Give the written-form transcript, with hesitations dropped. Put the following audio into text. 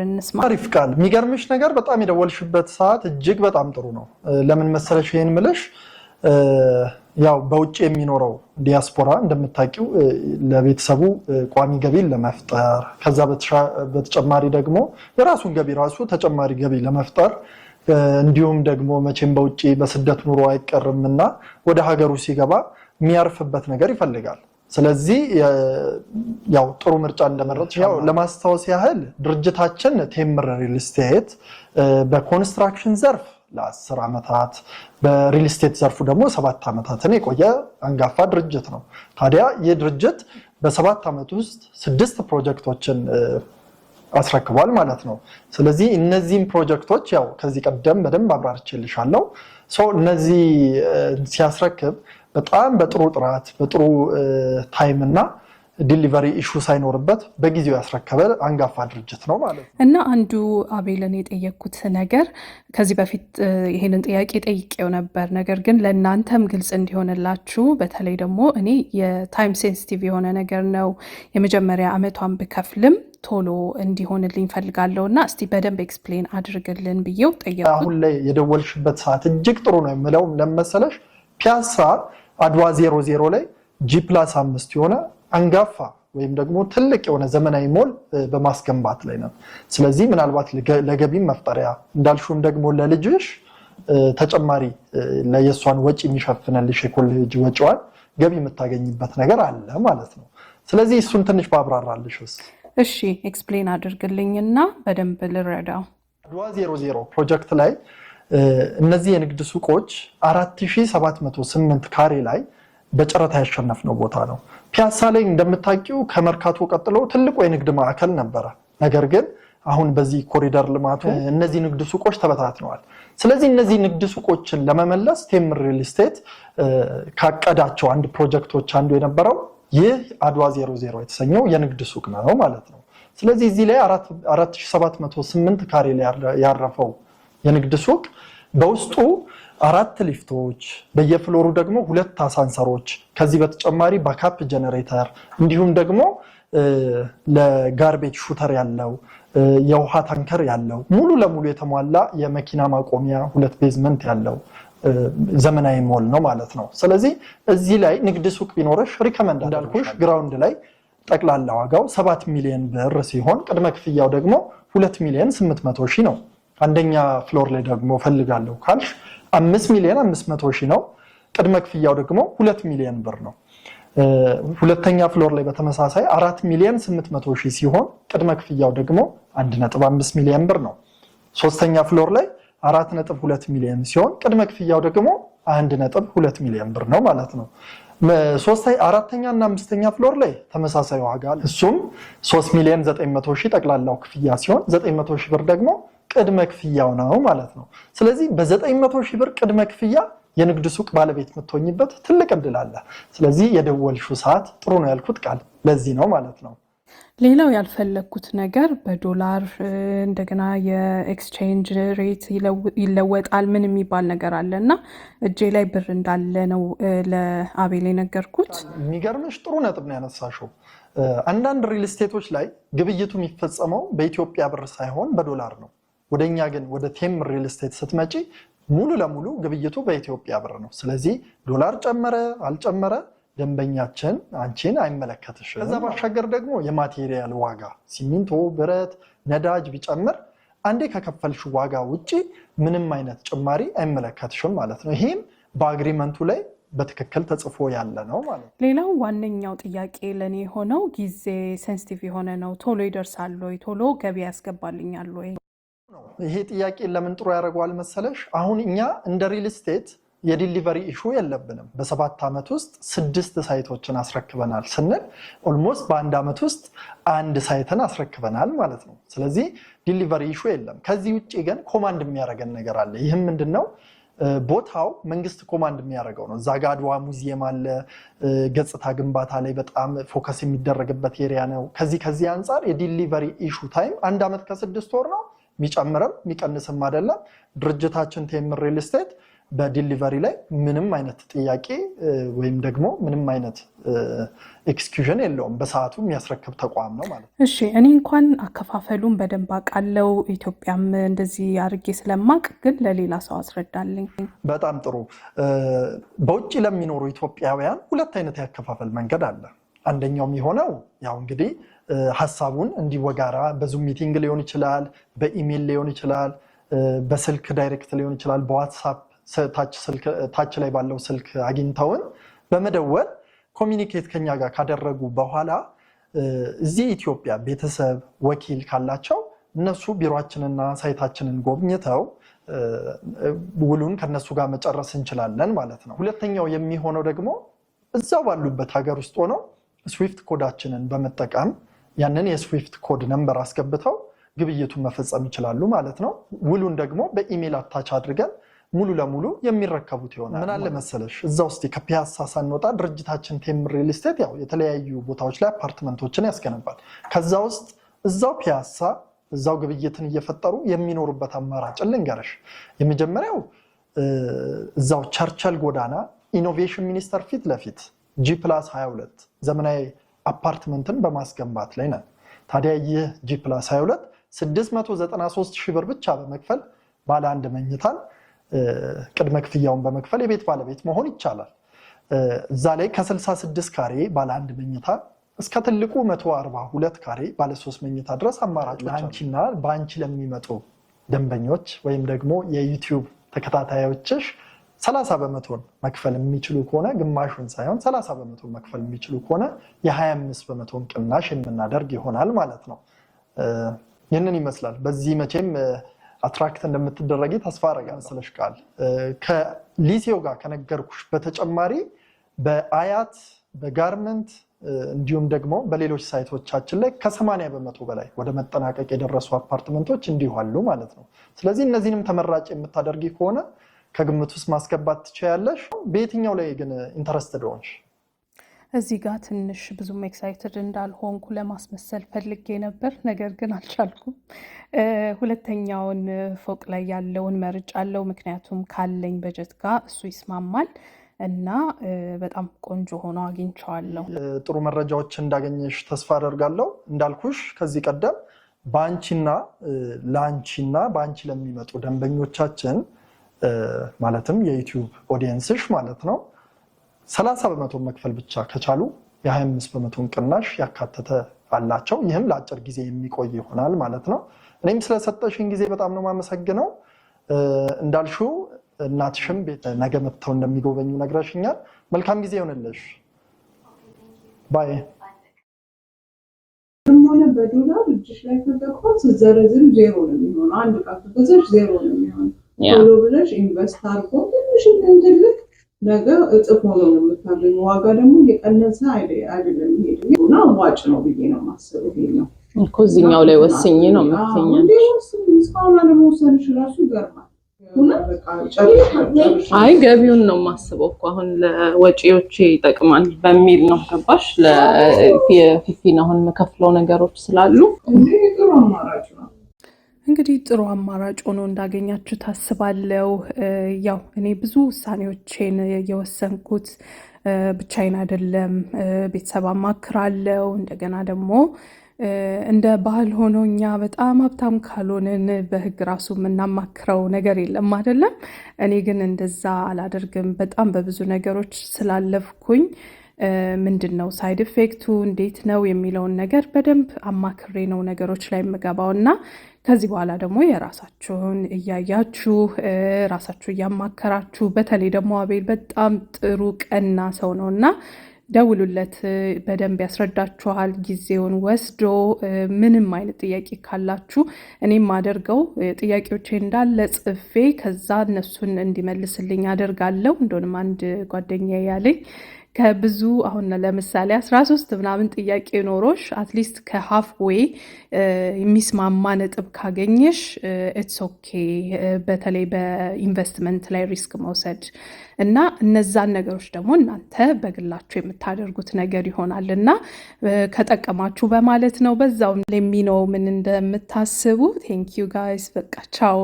አብረን እንስማ። አሪፍ ቃል የሚገርምሽ ነገር በጣም የደወልሽበት ሰዓት እጅግ በጣም ጥሩ ነው። ለምን መሰለሽ ይሄን ምልሽ ያው በውጭ የሚኖረው ዲያስፖራ እንደምታውቂው ለቤተሰቡ ቋሚ ገቢን ለመፍጠር ከዛ በተጨማሪ ደግሞ የራሱን ገቢ ራሱ ተጨማሪ ገቢ ለመፍጠር እንዲሁም ደግሞ መቼም በውጭ በስደት ኑሮ አይቀርምና ወደ ሀገሩ ሲገባ የሚያርፍበት ነገር ይፈልጋል። ስለዚህ ያው ጥሩ ምርጫ እንደመረጥሽ ያው ለማስታወስ ያህል ድርጅታችን ቴምር ሪል ስቴት በኮንስትራክሽን ዘርፍ ለ10 ዓመታት በሪል ስቴት ዘርፉ ደግሞ 7 ዓመታትን የቆየ አንጋፋ ድርጅት ነው። ታዲያ ይህ ድርጅት በ7 ዓመት ውስጥ 6 ፕሮጀክቶችን አስረክቧል ማለት ነው። ስለዚህ እነዚህን ፕሮጀክቶች ያው ከዚህ ቀደም በደንብ አብራርቼልሻለሁ። እነዚህ ሲያስረክብ በጣም በጥሩ ጥራት በጥሩ ታይም እና ዲሊቨሪ ኢሹ ሳይኖርበት በጊዜው ያስረከበ አንጋፋ ድርጅት ነው ማለት ነው። እና አንዱ አቤልን የጠየቅኩት ነገር ከዚህ በፊት ይሄንን ጥያቄ ጠይቄው ነበር። ነገር ግን ለእናንተም ግልጽ እንዲሆንላችሁ በተለይ ደግሞ እኔ የታይም ሴንሲቲቭ የሆነ ነገር ነው የመጀመሪያ ዓመቷን ብከፍልም ቶሎ እንዲሆንልኝ ፈልጋለሁ እና እስቲ በደንብ ኤክስፕሌን አድርግልን ብዬው ጠየቅኩት። አሁን ላይ የደወልሽበት ሰዓት እጅግ ጥሩ ነው የምለው ለመሰለሽ ፒያሳ አድዋ 00 ላይ G+5 የሆነ አንጋፋ ወይም ደግሞ ትልቅ የሆነ ዘመናዊ ሞል በማስገንባት ላይ ነው። ስለዚህ ምናልባት ለገቢም መፍጠሪያ እንዳልሹም ደግሞ ለልጅሽ ተጨማሪ ለየሷን ወጪ የሚሸፍንልሽ የኮሌጅ ወጪዋን ገቢ የምታገኝበት ነገር አለ ማለት ነው። ስለዚህ እሱን ትንሽ ባብራራልሽስ? እሺ ኤክስፕሌን አድርግልኝና በደንብ ልረዳው። አድዋ 00 ፕሮጀክት ላይ እነዚህ የንግድ ሱቆች 4708 ካሬ ላይ በጨረታ ያሸነፍነው ቦታ ነው። ፒያሳ ላይ እንደምታውቂው ከመርካቶ ቀጥሎ ትልቁ የንግድ ማዕከል ነበረ። ነገር ግን አሁን በዚህ ኮሪደር ልማቱ እነዚህ ንግድ ሱቆች ተበታትነዋል። ስለዚህ እነዚህ ንግድ ሱቆችን ለመመለስ ቴምር ሪል ስቴት ካቀዳቸው አንድ ፕሮጀክቶች አንዱ የነበረው ይህ አድዋ 00 የተሰኘው የንግድ ሱቅ ነው ማለት ነው። ስለዚህ እዚህ ላይ 4708 ካሬ ላይ ያረፈው የንግድ ሱቅ በውስጡ 4 ሊፍቶች በየፍሎሩ ደግሞ 2 አሳንሰሮች ከዚህ በተጨማሪ ባካፕ ጀነሬተር እንዲሁም ደግሞ ለጋርቤጅ ሹተር ያለው የውሃ ታንከር ያለው ሙሉ ለሙሉ የተሟላ የመኪና ማቆሚያ 2 ቤዝመንት ያለው ዘመናዊ ሞል ነው ማለት ነው። ስለዚህ እዚህ ላይ ንግድ ሱቅ ቢኖርሽ ሪከመንድ እንዳልኩሽ ግራውንድ ላይ ጠቅላላ ዋጋው 7 ሚሊዮን ብር ሲሆን ቅድመ ክፍያው ደግሞ 2,800,000 ነው። አንደኛ ፍሎር ላይ ደግሞ ፈልጋለሁ ካልሽ 5,500,000 ነው። ቅድመ ክፍያው ደግሞ 2 ሚሊዮን ብር ነው። ሁለተኛ ፍሎር ላይ በተመሳሳይ 4,800,000 ሲሆን ቅድመ ክፍያው ደግሞ 1.5 ሚሊዮን ብር ነው። ሶስተኛ ፍሎር ላይ 4.2 ሚሊዮን ሲሆን ቅድመ ክፍያው ደግሞ 1.2 ሚሊዮን ብር ነው ማለት ነው። አራተኛ እና አምስተኛ ፍሎር ላይ ተመሳሳይ ዋጋ አለ። እሱም 3,900,000 ጠቅላላው ክፍያ ሲሆን 900,000 ብር ደግሞ ቅድመ ክፍያው ነው ማለት ነው። ስለዚህ በ900,000 ብር ቅድመ ክፍያ የንግድ ሱቅ ባለቤት የምትሆኝበት ትልቅ እድል አለ። ስለዚህ የደወልሽው ሰዓት ጥሩ ነው ያልኩት ቃል ለዚህ ነው ማለት ነው። ሌላው ያልፈለኩት ነገር በዶላር እንደገና የኤክስቼንጅ ሬት ይለወጣል ምን የሚባል ነገር አለና እጄ ላይ ብር እንዳለ ነው ለአቤል የነገርኩት። የሚገርምሽ ጥሩ ነጥብ ነው ያነሳሽው። አንዳንድ ሪል ስቴቶች ላይ ግብይቱ የሚፈጸመው በኢትዮጵያ ብር ሳይሆን በዶላር ነው። ወደኛ ግን ወደ ቴምር ሪል ስቴት ስትመጪ ሙሉ ለሙሉ ግብይቱ በኢትዮጵያ ብር ነው። ስለዚህ ዶላር ጨመረ አልጨመረ ደንበኛችን አንቺን አይመለከትሽም። ከዛ ባሻገር ደግሞ የማቴሪያል ዋጋ ሲሚንቶ፣ ብረት፣ ነዳጅ ቢጨምር አንዴ ከከፈልሽ ዋጋ ውጪ ምንም አይነት ጭማሪ አይመለከትሽም ማለት ነው። ይሄም በአግሪመንቱ ላይ በትክክል ተጽፎ ያለ ነው ማለት ነው። ሌላው ዋነኛው ጥያቄ ለኔ ሆነው ጊዜ ሴንሲቲቭ የሆነ ነው። ቶሎ ይደርሳል ወይ? ቶሎ ገቢ ያስገባልኛል ወይ? ይሄ ጥያቄ ለምን ጥሩ ያደርገዋል መሰለሽ? አሁን እኛ እንደ ሪል ስቴት የዲሊቨሪ ኢሹ የለብንም። በ7 ዓመት ውስጥ 6 ሳይቶችን አስረክበናል ስንል ኦልሞስት በአንድ ዓመት ውስጥ 1 ሳይትን አስረክበናል ማለት ነው። ስለዚህ ዲሊቨሪ ኢሹ የለም። ከዚህ ውጪ ግን ኮማንድ የሚያደርገን ነገር አለ። ይህም ምንድነው? ቦታው መንግስት ኮማንድ የሚያደርገው ነው። እዛ ጋ አድዋ ሙዚየም አለ። ገጽታ ግንባታ ላይ በጣም ፎከስ የሚደረግበት ኤሪያ ነው። ከዚህ አንጻር የዲሊቨሪ ኢሹ ታይም 1 ዓመት ከ6 ወር ነው። የሚጨምርም የሚቀንስም አይደለም። ድርጅታችን ቴምር ሪል ስቴት በዲሊቨሪ ላይ ምንም አይነት ጥያቄ ወይም ደግሞ ምንም አይነት ኤክስኪዩዥን የለውም። በሰዓቱ የሚያስረክብ ተቋም ነው ማለት ነው። እሺ እኔ እንኳን አከፋፈሉን በደንብ አውቃለሁ፣ ኢትዮጵያም እንደዚህ አድርጌ ስለማቅ፣ ግን ለሌላ ሰው አስረዳልኝ። በጣም ጥሩ። በውጭ ለሚኖሩ ኢትዮጵያውያን ሁለት አይነት ያከፋፈል መንገድ አለ። አንደኛው የሚሆነው ያው እንግዲህ ሀሳቡን እንዲወጋራ በዙም ሚቲንግ ሊሆን ይችላል፣ በኢሜል ሊሆን ይችላል፣ በስልክ ዳይሬክት ሊሆን ይችላል፣ በዋትሳፕ ታች ላይ ባለው ስልክ አግኝተውን በመደወል ኮሚኒኬት ከኛ ጋር ካደረጉ በኋላ እዚህ ኢትዮጵያ ቤተሰብ ወኪል ካላቸው እነሱ ቢሮአችንና ሳይታችንን ጎብኝተው ውሉን ከነሱ ጋር መጨረስ እንችላለን ማለት ነው። ሁለተኛው የሚሆነው ደግሞ እዛው ባሉበት ሀገር ውስጥ ሆነው ስዊፍት ኮዳችንን በመጠቀም ያንን የስዊፍት ኮድ ነምበር አስገብተው ግብይቱን መፈጸም ይችላሉ ማለት ነው። ውሉን ደግሞ በኢሜል አታች አድርገን ሙሉ ለሙሉ የሚረከቡት ይሆናል። ምን አለ መሰለሽ እዛ ውስጥ ከፒያሳ ሳንወጣ ድርጅታችን ቴምር ሪል ስቴት ያው የተለያዩ ቦታዎች ላይ አፓርትመንቶችን ያስገነባል። ከዛ ውስጥ እዛው ፒያሳ እዛው ግብይትን እየፈጠሩ የሚኖሩበት አማራጭ ልንገርሽ። የመጀመሪያው እዛው ቸርቸል ጎዳና ኢኖቬሽን ሚኒስቴር ፊት ለፊት G+22 ዘመናዊ አፓርትመንትን በማስገንባት ላይ ነን። ታዲያ ይህ G+22 693 ሺህ ብር ብቻ በመክፈል ባለ አንድ መኝታን ቅድመ ክፍያውን በመክፈል የቤት ባለቤት መሆን ይቻላል። እዛ ላይ ከ66 ካሬ ባለ አንድ መኝታ እስከ ትልቁ 142 ካሬ ባለ 3 መኝታ ድረስ አማራጮች ለአንቺና በአንቺ ለሚመጡ ደንበኞች ወይም ደግሞ የዩቲዩብ ተከታታዮችሽ 30% መክፈል የሚችሉ ከሆነ ግማሹን ሳይሆን 30% መክፈል የሚችሉ ከሆነ የ25% ቅናሽ የምናደርግ ይሆናል ማለት ነው። ይህንን ይመስላል። በዚህ መቼም አትራክት እንደምትደረጊ ተስፋ አደርጋለሁ። ስለሽ ቃል ከሊሴው ጋር ከነገርኩሽ በተጨማሪ በአያት በጋርመንት እንዲሁም ደግሞ በሌሎች ሳይቶቻችን ላይ ከ80% በላይ ወደ መጠናቀቅ የደረሱ አፓርትመንቶች እንዲሁ አሉ ማለት ነው። ስለዚህ እነዚህንም ተመራጭ የምታደርጊ ከሆነ ከግምት ውስጥ ማስገባት ትችያለሽ። በየትኛው ላይ ግን ኢንተረስትድ ሆንሽ? እዚህ ጋር ትንሽ ብዙም ኤክሳይትድ እንዳልሆንኩ ለማስመሰል ፈልጌ ነበር፣ ነገር ግን አልቻልኩም። ሁለተኛውን ፎቅ ላይ ያለውን መርጫለሁ፣ ምክንያቱም ካለኝ በጀት ጋር እሱ ይስማማል እና በጣም ቆንጆ ሆኖ አግኝቼዋለሁ። ጥሩ መረጃዎች እንዳገኘሽ ተስፋ አደርጋለሁ። እንዳልኩሽ ከዚህ ቀደም በአንቺና ለአንቺና በአንቺ ለሚመጡ ደንበኞቻችን ማለትም የዩቲዩብ ኦዲየንስሽ ማለት ነው 30% መክፈል ብቻ ከቻሉ የ25% ቅናሽ ያካተተ አላቸው። ይህም ለአጭር ጊዜ የሚቆይ ይሆናል ማለት ነው። እኔም ስለሰጠሽኝ ጊዜ በጣም ነው የማመሰግነው። እንዳልሽው እናትሽም ቤት ነገ መጥተው እንደሚጎበኙ ነግረሽኛል። መልካም ጊዜ ይሆንልሽ። ባይ። ሆነ በዶላር እጅሽ ላይ ተጠቅሞ ዘረዝር ዜሮ ነው የሚሆነው። አንድ ቃል ተዘሽ ዜሮ ነው የሚሆነው። ቶሎ ብለሽ ኢንቨስት አድርጎ ትንሽ እንትልክ ነገ እጥፍ ሆኖ ነው የምታገኘው። ዋጋ ደግሞ እየቀነሰ አይደለም የሚሄደው እና ዋጭ ነው ብዬ ነው የማስበው። ይሄኛው እኮ እዚህኛው ላይ ወስኜ ነው የምትተኛው። እስካሁን አለመወሰንሽ እራሱ ይገርማል። አይ ገቢውን ነው የማስበው እኮ አሁን ለወጪዎቼ ይጠቅማል በሚል ነው ገባሽ? ለፊፊን አሁን የምከፍለው ነገሮች ስላሉ ጥሩ አማራጭ ነው። እንግዲህ ጥሩ አማራጭ ሆኖ እንዳገኛችሁ ታስባለው። ያው እኔ ብዙ ውሳኔዎችን የወሰንኩት ብቻዬን አይደለም፣ ቤተሰብ አማክራለሁ። እንደገና ደግሞ እንደ ባህል ሆኖ እኛ በጣም ሀብታም ካልሆንን በህግ ራሱ የምናማክረው ነገር የለም አይደለም። እኔ ግን እንደዛ አላደርግም። በጣም በብዙ ነገሮች ስላለፍኩኝ ምንድን ነው ሳይድ ኢፌክቱ እንዴት ነው የሚለውን ነገር በደንብ አማክሬ ነው ነገሮች ላይ የምገባው እና ከዚህ በኋላ ደግሞ የራሳችሁን እያያችሁ ራሳችሁ እያማከራችሁ፣ በተለይ ደግሞ አቤል በጣም ጥሩ ቀና ሰው ነው እና ደውሉለት፣ በደንብ ያስረዳችኋል። ጊዜውን ወስዶ ምንም አይነት ጥያቄ ካላችሁ እኔም አደርገው ጥያቄዎች እንዳለ ጽፌ ከዛ እነሱን እንዲመልስልኝ አደርጋለሁ። እንደሆነም አንድ ጓደኛ ያለኝ ከብዙ አሁን ለምሳሌ 13 ምናምን ጥያቄ ኖሮሽ አትሊስት ከሃፍ ዌይ የሚስማማ ነጥብ ካገኘሽ ኢትስ ኦኬ። በተለይ በኢንቨስትመንት ላይ ሪስክ መውሰድ እና እነዛን ነገሮች ደግሞ እናንተ በግላችሁ የምታደርጉት ነገር ይሆናል እና ከጠቀማችሁ በማለት ነው። በዛው ለሚነው ምን እንደምታስቡ ቴንክ ዩ ጋይስ። በቃ ቻው።